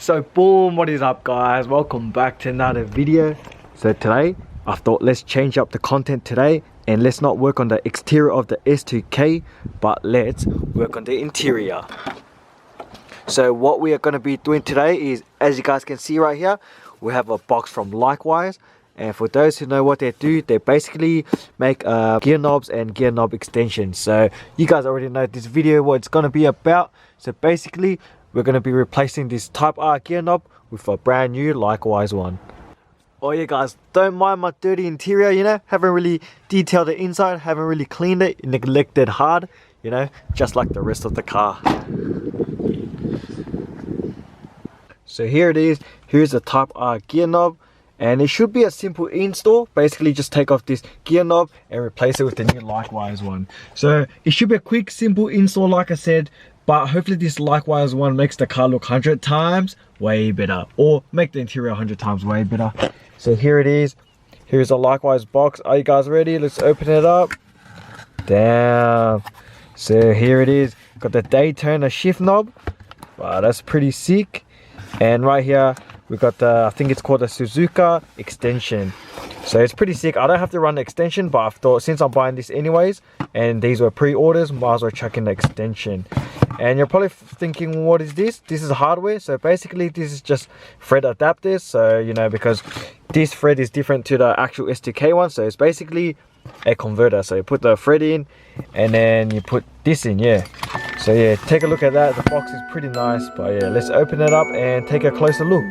So boom, what is up guys, welcome back to another video. So today I thought let's change up the content today and let's not work on the exterior of the S2K, but let's work on the interior. So what we are going to be doing today is, as you guys can see right here, we have a box from Likewise, and for those who know what they do, they basically make gear knobs and gear knob extensions. So you guys already know this video what it's going to be about. So basically we're going to be replacing this Type R gear knob with a brand new Likewise one. Oh yeah guys, don't mind my dirty interior, you know, haven't really detailed the inside, haven't really cleaned it, neglected hard, you know, just like the rest of the car. So here it is, here's the Type R gear knob, and it should be a simple install. Basically just take off this gear knob and replace it with the new Likewise one. So it should be a quick, simple install like I said, but hopefully this Likewise one makes the car look 100 times way better, or make the interior 100 times way better. So here it is, here's a Likewise box. Are you guys ready? Let's open it up. Damn. So here it is, got the Daytona shift knob. Wow, that's pretty sick. And right here we got the, I think it's called the Suzuka extension. So it's pretty sick. I don't have to run the extension, but I thought since I'm buying this anyways and these were pre-orders, might as well chuck in the extension. And you're probably thinking, what is this? This is hardware. So basically this is just thread adapters. So you know, because this thread is different to the actual S2K one, so it's basically a converter. So you put the thread in and then you put this in. Yeah, so yeah, take a look at that. The box is pretty nice, but yeah, let's open it up and take a closer look.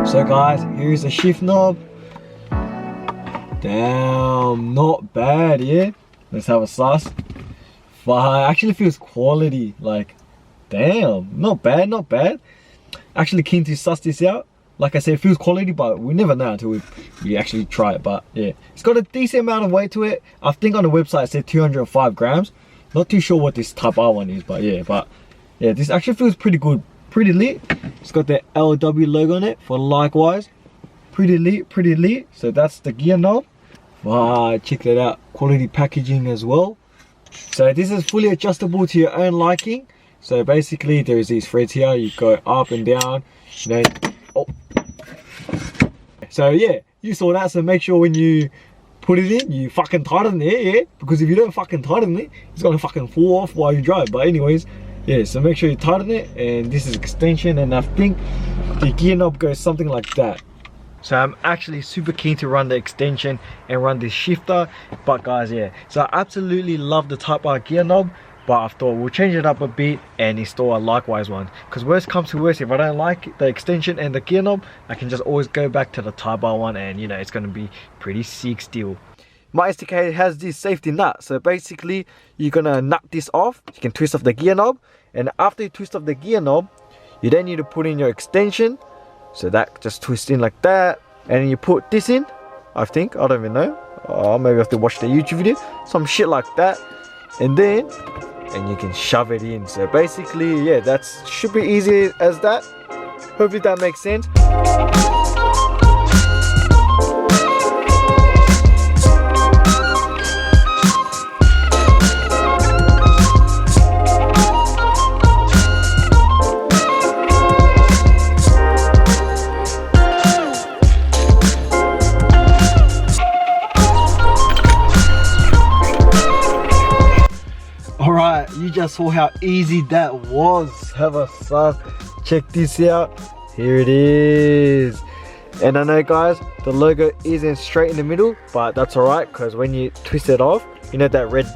So guys, here's the shift knob. Damn, not bad, yeah? Let's have a suss. But it actually feels quality, like, damn, not bad, not bad. Actually keen to suss this out. Like I said, it feels quality, but we never know until we actually try it. But yeah, it's got a decent amount of weight to it. I think on the website it said 205 grams. Not too sure what this Type R one is, but yeah, this actually feels pretty good. Pretty lit. It's got the LW logo on it for Likewise. Pretty lit, pretty lit. So that's the gear knob. Wow, check that out. Quality packaging as well. So this is fully adjustable to your own liking. So basically there's these threads here. You go up and down. You know, oh. So yeah, you saw that. So make sure when you put it in, you fucking tighten it, yeah? Because if you don't fucking tighten it, it's gonna fucking fall off while you drive. But anyways, yeah, so make sure you tighten it, and this is extension, and I think the gear knob goes something like that. So I'm actually super keen to run the extension and run this shifter. But guys, yeah, so I absolutely love the Type R gear knob, but I thought we'll change it up a bit and install a Likewise one. Because worst comes to worst, if I don't like the extension and the gear knob, I can just always go back to the Type R one, and you know, it's gonna be pretty sick still. My S2K has this safety nut, so basically you're gonna nut this off. You can twist off the gear knob, and after you twist off the gear knob, you then need to put in your extension. So that just twists in like that, and then you put this in. I think, I don't even know, maybe I have to watch the YouTube video, some shit like that, and you can shove it in. So basically, yeah, that should be easy as that. Hopefully that makes sense. You just saw how easy that was. Have a suck. Check this out. Here it is. And I know guys, the logo isn't straight in the middle, but that's alright, because when you twist it off, you know that red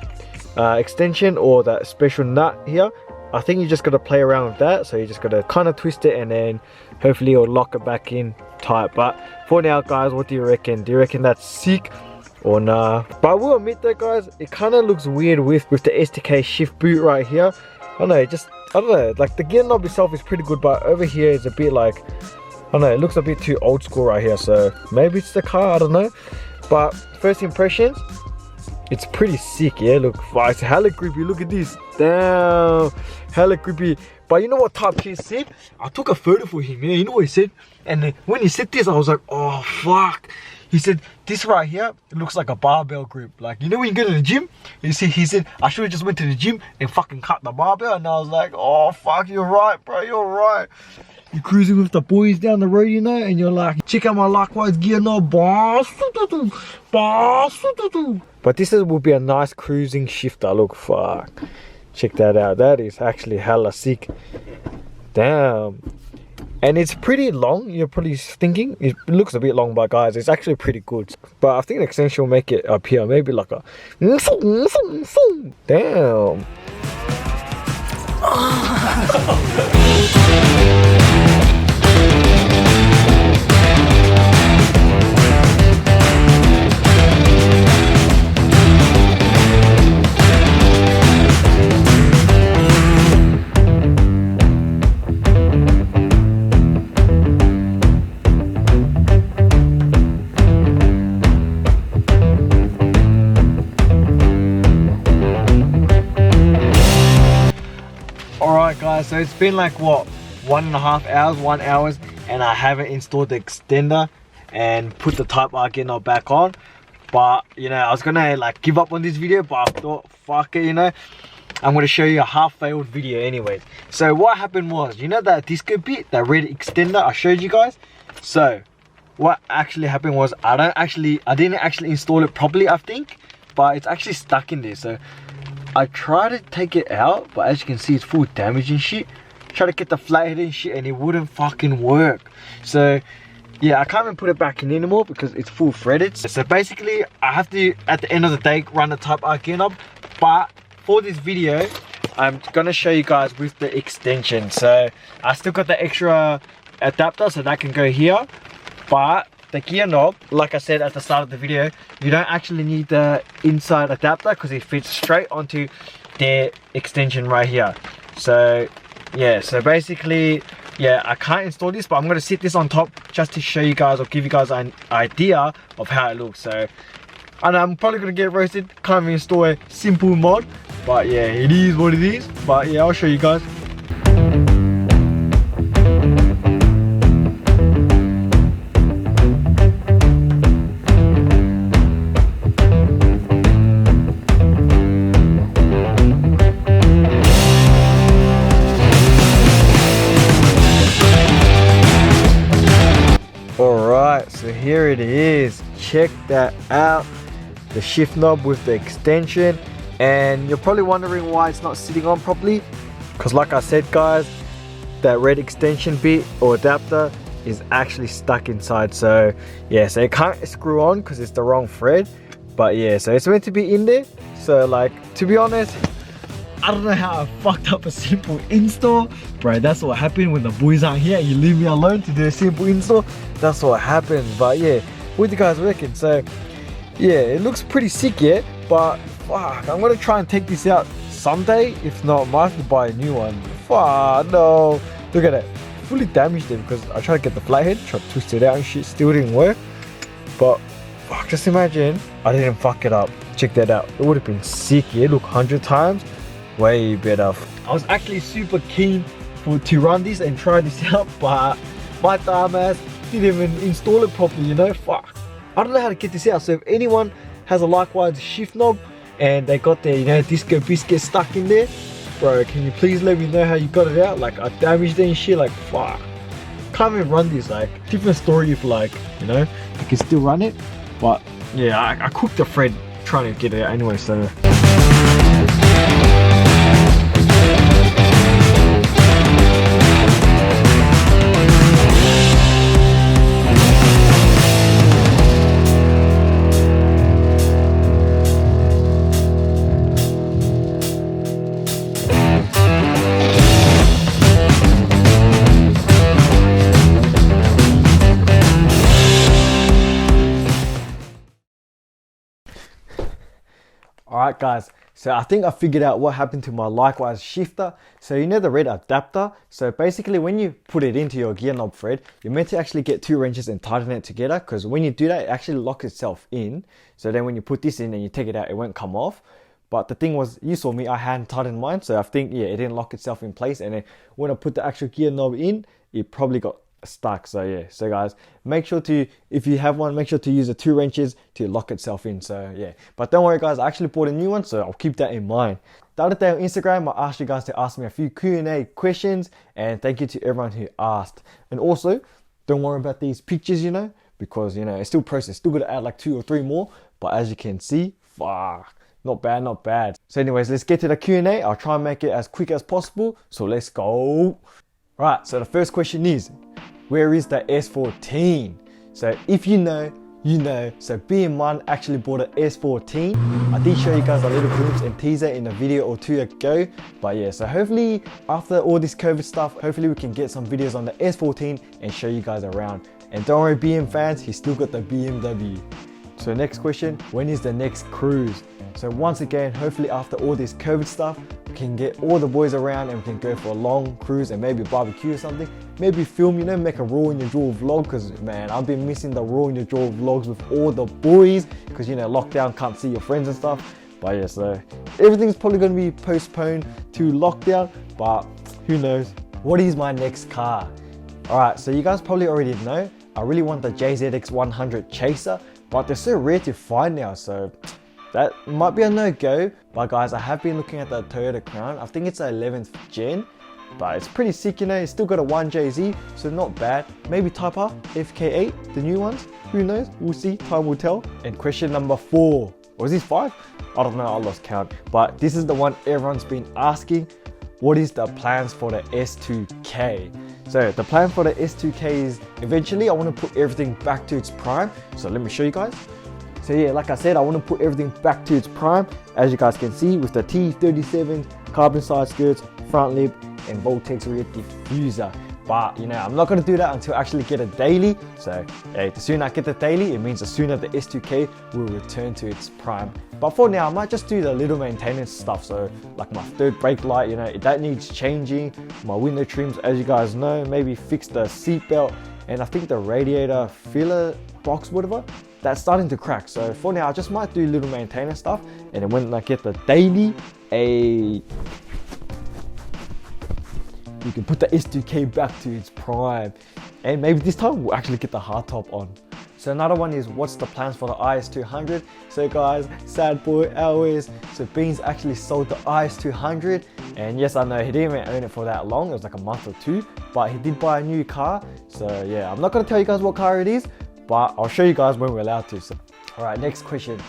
extension or that special nut here, I think you just got to play around with that. So you just got to kind of twist it, and then hopefully it'll lock it back in tight. But for now guys, what do you reckon? Do you reckon that's sick or nah? But I will admit though guys, it kind of looks weird with the STK shift boot right here. I don't know, I don't know, like the gear knob itself is pretty good, but over here is a bit like, I don't know, it looks a bit too old school right here. So maybe it's the car, I don't know. But first impressions, it's pretty sick, yeah. Look, it's hella grippy. Look at this, damn, hella grippy. But you know what Type K said? I took a photo for him, yeah. You know what he said? And then when he said this, I was like, oh fuck. He said, this right here, it looks like a barbell grip. Like, you know when you go to the gym? He said, I should have just went to the gym and fucking cut the barbell. And I was like, oh fuck, you're right, bro, you're right. You're cruising with the boys down the road, you know, and you're like, check out my likewise gear knob, boss. But this will be a nice cruising shifter. Look, fuck. Check that out. That is actually hella sick. Damn. And it's pretty long. You're probably thinking it looks a bit long, but guys, it's actually pretty good. But I think the extension will make it up here, maybe like a damn. Alright guys, so it's been like what, 1.5 hours, 1 hour, and I haven't installed the extender and put the Type R gear knob back on. But you know, I was gonna like give up on this video, but I thought fuck it, you know, I'm gonna show you a half failed video anyways. So what happened was, you know that disco bit, that red extender I showed you guys? So what actually happened was, I didn't actually install it properly, I think, but it's actually stuck in there. So I tried to take it out, but as you can see, it's full damage and shit. Try to get the flathead and shit, and it wouldn't fucking work. So yeah, I can't even put it back in anymore because it's full threaded. So basically, I have to, at the end of the day, run the Type R gear knob. But for this video, I'm gonna show you guys with the extension. So I still got the extra adapter, so that can go here. But the gear knob, like I said at the start of the video, you don't actually need the inside adapter because it fits straight onto the extension right here. So yeah, so basically, yeah, I can't install this, but I'm going to sit this on top just to show you guys or give you guys an idea of how it looks. So and I'm probably going to get roasted, can't even install a simple mod, but yeah, it is what it is. But yeah, I'll show you guys. Alright, so here it is. Check that out. The shift knob with the extension. And you're probably wondering why it's not sitting on properly. Because like I said guys, that red extension bit or adapter is actually stuck inside. So yeah, so it can't screw on because it's the wrong thread. But yeah, so it's meant to be in there. So like, to be honest, I don't know how I fucked up a simple install. Bro, that's what happened when the boys aren't here. You leave me alone to do a simple install. That's what happens. But yeah, what do you guys reckon? So yeah, it looks pretty sick, yeah. But fuck, I'm gonna try and take this out someday. If not, I might have to buy a new one. Fuck, no. Look at it. Fully damaged it because I tried to get the flathead, tried to twist it out and shit, still didn't work. But fuck, just imagine I didn't fuck it up. Check that out. It would have been sick, yeah. Look, 100 times. Way better. I was actually super keen to run this and try this out, but my dumb ass didn't even install it properly, you know. Fuck, I don't know how to get this out. So if anyone has a likewise shift knob and they got their, you know, disco biscuit stuck in there, bro, can you please let me know how you got it out? Like, I damaged it and shit. Like, fuck, can't even run this. Like, different story if, like, you know, I can still run it, but yeah, I cooked the thread trying to get it out anyway. So Alright guys, so I think I figured out what happened to my likewise shifter. So you know the red adapter? So basically when you put it into your gear knob thread, you're meant to actually get 2 wrenches and tighten it together, because when you do that, it actually locks itself in. So then when you put this in and you take it out, it won't come off. But the thing was, you saw me, I hadn't tightened mine, so I think, yeah, it didn't lock itself in place. And then when I put the actual gear knob in, it probably got stuck. So yeah, so guys, make sure to, if you have one, make sure to use the 2 wrenches to lock itself in. So yeah, but don't worry guys, I actually bought a new one, so I'll keep that in mind. The other day on Instagram, I asked you guys to ask me a few Q&A questions, and thank you to everyone who asked. And also, don't worry about these pictures, you know, because, you know, it's still processed. Still got to add like 2 or 3 more, but as you can see, fuck, not bad, not bad. So anyways, let's get to the Q&A. I'll try and make it as quick as possible, so let's go. Right, so the first question is, where is the S14? So if you know, you know. So BM1 actually bought an S14. I did show you guys a little glimpse and teaser in a video or 2 ago. But yeah, so hopefully after all this COVID stuff, hopefully we can get some videos on the S14 and show you guys around. And don't worry BM fans, he's still got the BMW. So next question, when is the next cruise? So once again, hopefully after all this COVID stuff, we can get all the boys around and we can go for a long cruise and maybe barbecue or something. Maybe film, you know, make a raw in your jaw vlog, because man, I've been missing the raw in your jaw vlogs with all the boys, because you know, lockdown, can't see your friends and stuff. But yeah, so everything's probably going to be postponed to lockdown, but who knows. What is my next car? Alright, so you guys probably already know, I really want the JZX 100 Chaser, but they're so rare to find now, so that might be a no-go. But guys, I have been looking at the Toyota Crown. I think it's the 11th gen, but it's pretty sick, you know. It's still got a 1JZ, so not bad. Maybe Type R, FK8, the new ones. Who knows? We'll see. Time will tell. And question number 4. Or is this 5? I don't know. I lost count. But this is the one everyone's been asking. What is the plans for the S2K? So the plan for the S2K is eventually I want to put everything back to its prime. So let me show you guys. So yeah, like I said, I want to put everything back to its prime, as you guys can see, with the T37 carbon side skirts, front lip, and Voltex rear diffuser. But you know, I'm not going to do that until I actually get a daily. So hey, the sooner I get the daily, it means the sooner the S2K will return to its prime. But for now, I might just do the little maintenance stuff. So like my third brake light, you know, that needs changing. My window trims, as you guys know, maybe fix the seat belt, and I think the radiator filler box, whatever, that's starting to crack. So for now, I just might do little maintenance stuff, and then when I get the daily, you can put the S2K back to its prime, and maybe this time we'll actually get the hardtop on. So another one is, what's the plans for the IS200? So guys, sad boy always. So Beans actually sold the IS200, and yes, I know he didn't even own it for that long. It was like a month or 2, but he did buy a new car. So yeah, I'm not gonna tell you guys what car it is, but I'll show you guys when we're allowed to. So, all right, next question.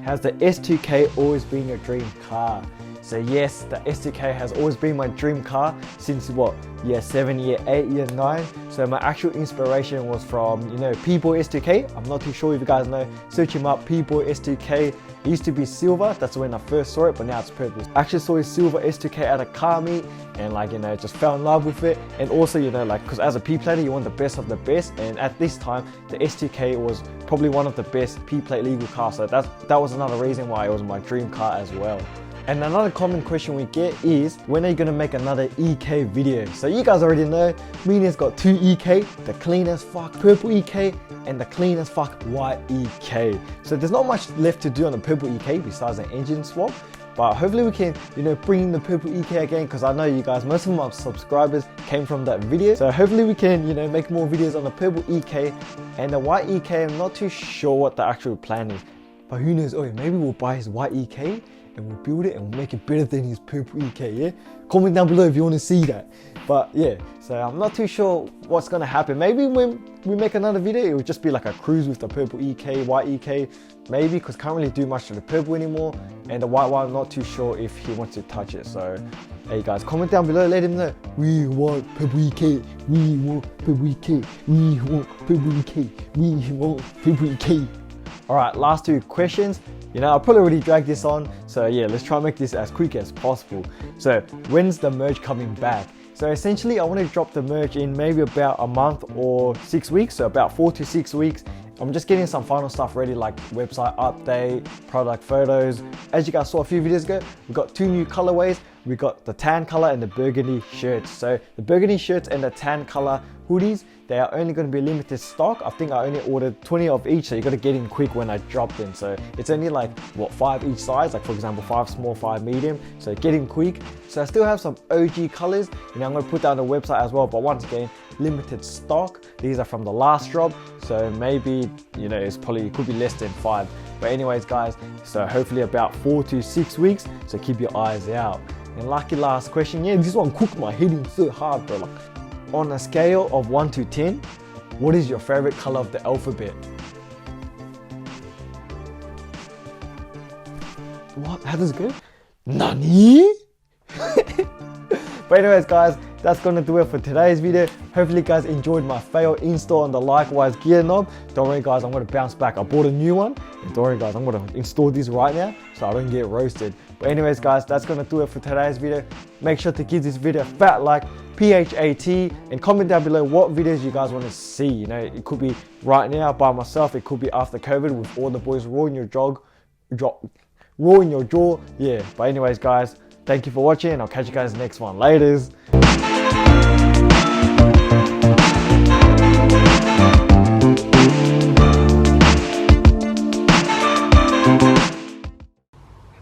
Has the S2K always been your dream car? So yes, the S2K has always been my dream car since what, year 7, year 8, year 9. So my actual inspiration was from, you know, P-Boy S2K. I'm not too sure if you guys know. Search him up, P-Boy S2K. It used to be silver, that's when I first saw it, but now it's purple. I actually saw his silver S2K at a car meet, and like, you know, just fell in love with it. And also, you know, like, because as a P-plater, you want the best of the best, and at this time, the S2K was probably one of the best P-plate legal cars. So that was another reason why it was my dream car as well. And another common question we get is, when are you gonna make another EK video? So you guys already know, Mina's got 2 EK, the clean as fuck purple EK and the clean as fuck white EK. So there's not much left to do on the purple EK besides an engine swap. But hopefully we can, you know, bring in the purple EK again, because I know you guys, most of my subscribers came from that video. So hopefully we can, you know, make more videos on the purple EK. And the white EK, I'm not too sure what the actual plan is. But who knows, oh, maybe we'll buy his white EK and we'll build it and we'll make it better than his purple EK, yeah? Comment down below if you want to see that. But yeah, so I'm not too sure what's going to happen. Maybe when we make another video, it will just be like a cruise with the purple EK, white EK, maybe, because can't really do much to the purple anymore. And the white one, I'm not too sure if he wants to touch it. So hey guys, comment down below, let him know. We want purple EK, we want purple EK, we want purple EK, we want purple EK. Alright, last 2 questions. You know, I'll probably already drag this on, so yeah, let's try and make this as quick as possible. So, when's the merch coming back? So essentially, I want to drop the merch in maybe about a month or 6 weeks, so about 4 to 6 weeks. I'm just getting some final stuff ready, like website update, product photos. As you guys saw a few videos ago, we got 2 new colorways. We got the tan color and the burgundy shirts. So the burgundy shirts and the tan color hoodies, they are only going to be limited stock. I think I only ordered 20 of each, so you got to get in quick when I drop them. So it's only like, what, 5 each size, like for example 5 small, 5 medium, so get in quick. So I still have some OG colors, and I'm going to put that on the website as well, but once again, limited stock. These are from the last drop, so maybe, you know, it could be less than 5. But anyways guys, so hopefully about 4 to 6 weeks, so keep your eyes out. And lucky last question, yeah, this one cooked my head in so hard, bro. Like, on a scale of 1 to 10, what is your favorite color of the alphabet? What? How does it go? Nani? But anyways guys, that's gonna do it for today's video. Hopefully you guys enjoyed my fail install on the Likewise gear knob. Don't worry guys, I'm gonna bounce back. I bought a new one, and don't worry guys, I'm gonna install this right now so I don't get roasted. But anyways guys, that's gonna do it for today's video. Make sure to give this video a fat like, PHAT, and comment down below what videos you guys want to see. You know, it could be right now by myself, it could be after COVID with all the boys raw in your jaw, yeah. But anyways guys, thank you for watching, and I'll catch you guys next one. Laters.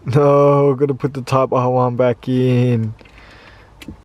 No, gotta put the Type R1 back in.